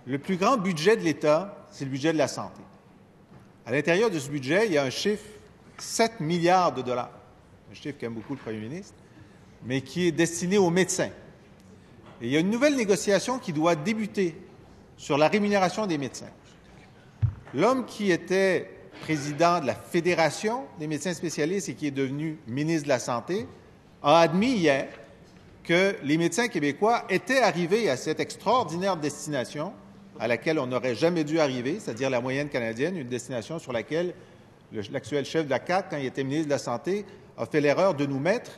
le plus grand budget de l'État, c'est le budget de la santé. À l'intérieur de ce budget, il y a un chiffre, 7 milliards de dollars, un chiffre qu'aime beaucoup le premier ministre, mais qui est destiné aux médecins. Et il y a une nouvelle négociation qui doit débuter sur la rémunération des médecins. L'homme qui était président de la Fédération des médecins spécialistes et qui est devenu ministre de la Santé a admis hier que les médecins québécois étaient arrivés à cette extraordinaire destination à laquelle on n'aurait jamais dû arriver, c'est-à-dire la moyenne canadienne, une destination sur laquelle l'actuel chef de la CAQ, quand il était ministre de la Santé, a fait l'erreur de nous mettre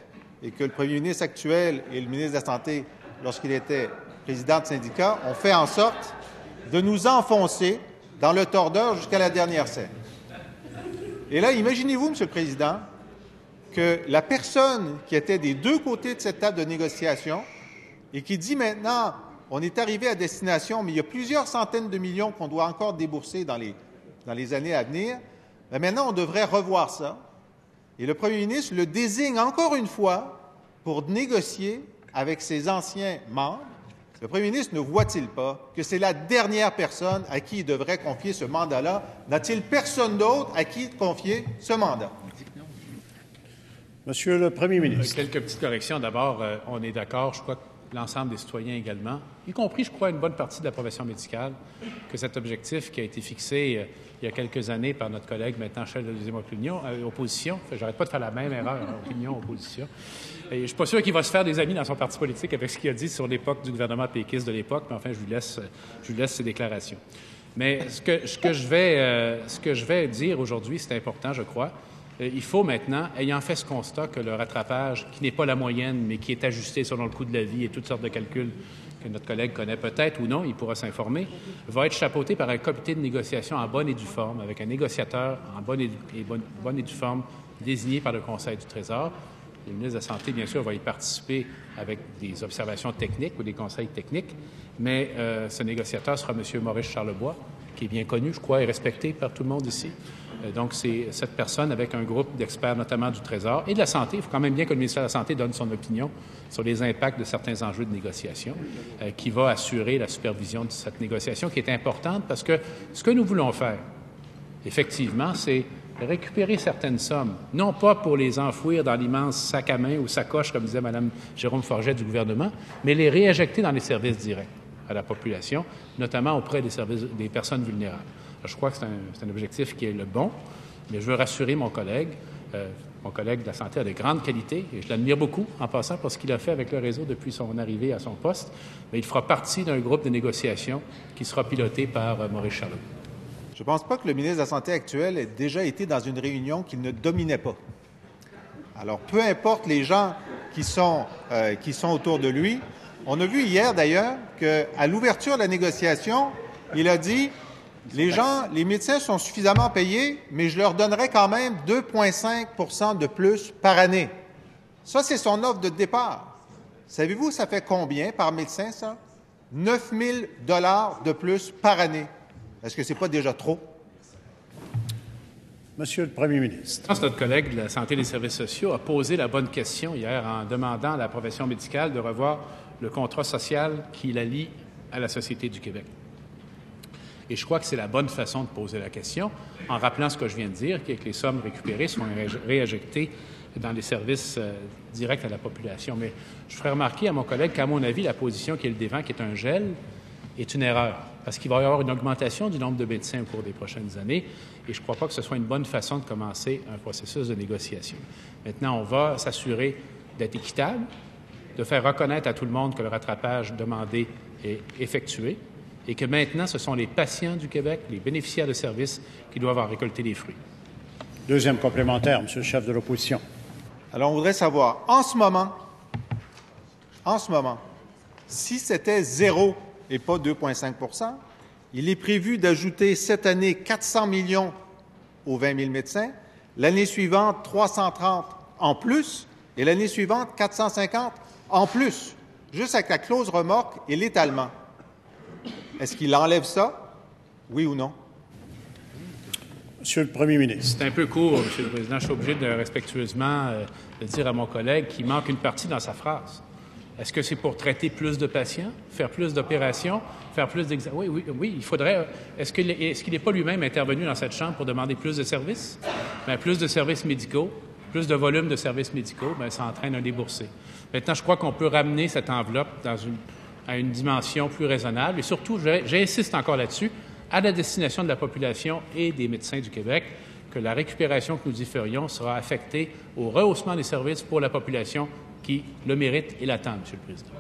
et que le premier ministre actuel et le ministre de la Santé, lorsqu'il était président de syndicat, ont fait en sorte de nous enfoncer dans le tordeur jusqu'à la dernière scène. Et là, imaginez-vous, M. le Président, que la personne qui était des deux côtés de cette table de négociation et qui dit maintenant, on est arrivé à destination, mais il y a plusieurs centaines de millions qu'on doit encore débourser dans les années à venir, bien maintenant, on devrait revoir ça. Et le premier ministre le désigne encore une fois pour négocier avec ses anciens membres. Le premier ministre ne voit-il pas que c'est la dernière personne à qui il devrait confier ce mandat-là? N'a-t-il personne d'autre à qui confier ce mandat? Monsieur le Premier ministre. Quelques petites corrections. D'abord, on est d'accord, je crois que l'ensemble des citoyens également, y compris, je crois, une bonne partie de la profession médicale, que cet objectif qui a été fixé il y a quelques années par notre collègue, maintenant chef de la deuxième opposition, j'arrête pas de faire la même erreur, opinion, opposition. Et je ne suis pas sûr qu'il va se faire des amis dans son parti politique avec ce qu'il a dit sur l'époque du gouvernement péquiste de l'époque, mais enfin, je lui laisse ses déclarations. Mais ce que je vais dire aujourd'hui, c'est important, je crois. Il faut maintenant, ayant fait ce constat que le rattrapage, qui n'est pas la moyenne, mais qui est ajusté selon le coût de la vie et toutes sortes de calculs que notre collègue connaît peut-être ou non, il pourra s'informer, va être chapeauté par un comité de négociation en bonne et due forme, avec un négociateur en bonne et due forme désigné par le Conseil du Trésor. Le ministre de la Santé, bien sûr, va y participer avec des observations techniques ou des conseils techniques, mais ce négociateur sera M. Maurice Charlebois, qui est bien connu, je crois, et respecté par tout le monde ici. Donc, c'est cette personne avec un groupe d'experts, notamment du Trésor et de la Santé. Il faut quand même bien que le ministère de la Santé donne son opinion sur les impacts de certains enjeux de négociation, qui va assurer la supervision de cette négociation, qui est importante parce que ce que nous voulons faire, effectivement, c'est récupérer certaines sommes, non pas pour les enfouir dans l'immense sac à main ou sacoche, comme disait Mme Jérôme Forget du gouvernement, mais les réinjecter dans les services directs à la population, notamment auprès des personnes vulnérables. Je crois que c'est un objectif qui est le bon, mais je veux rassurer mon collègue. Mon collègue de la Santé a de grandes qualités et je l'admire beaucoup en passant pour ce qu'il a fait avec le réseau depuis son arrivée à son poste. Mais il fera partie d'un groupe de négociation qui sera piloté par Maurice Charlebois. Je ne pense pas que le ministre de la Santé actuel ait déjà été dans une réunion qu'il ne dominait pas. Alors, peu importe les gens qui sont autour de lui, on a vu hier d'ailleurs qu'à l'ouverture de la négociation, il a dit « Les médecins sont suffisamment payés, mais je leur donnerai quand même 2,5 % de plus par année. » Ça, c'est son offre de départ. Savez-vous, ça fait combien par médecin, ça? 9 000 $ de plus par année. Est-ce que ce n'est pas déjà trop? Monsieur le Premier ministre. Je pense que notre collègue de la Santé et des services sociaux a posé la bonne question hier en demandant à la profession médicale de revoir le contrat social qui la lie à la Société du Québec. Et je crois que c'est la bonne façon de poser la question, en rappelant ce que je viens de dire, qui est que les sommes récupérées sont réinjectées dans les services directs à la population. Mais je ferai remarquer à mon collègue qu'à mon avis, la position qui est le devant, qui est un gel, est une erreur, parce qu'il va y avoir une augmentation du nombre de médecins au cours des prochaines années, et je ne crois pas que ce soit une bonne façon de commencer un processus de négociation. Maintenant, on va s'assurer d'être équitable, de faire reconnaître à tout le monde que le rattrapage demandé est effectué, et que maintenant, ce sont les patients du Québec, les bénéficiaires de services, qui doivent en récolter les fruits. Deuxième complémentaire, Monsieur le chef de l'opposition. Alors, on voudrait savoir, en ce moment, si c'était 0 et pas 2,5 %, il est prévu d'ajouter cette année 400 millions aux 20 000 médecins, l'année suivante 330 en plus, et l'année suivante 450 en plus, juste avec la clause remorque et l'étalement. Est-ce qu'il enlève ça? Oui ou non? Monsieur le Premier ministre. C'est un peu court, Monsieur le Président. Je suis obligé de respectueusement de dire à mon collègue qu'il manque une partie dans sa phrase. Est-ce que c'est pour traiter plus de patients, faire plus d'opérations, faire plus d'examens? Oui, il faudrait. Est-ce qu'il n'est pas lui-même intervenu dans cette Chambre pour demander plus de services? Bien, plus de services médicaux, plus de volume de services médicaux, bien, ça entraîne un déboursé. Maintenant, je crois qu'on peut ramener cette enveloppe à une dimension plus raisonnable et surtout, j'insiste encore là-dessus, à la destination de la population et des médecins du Québec, que la récupération que nous y ferions sera affectée au rehaussement des services pour la population qui le mérite et l'attend, M. le Président.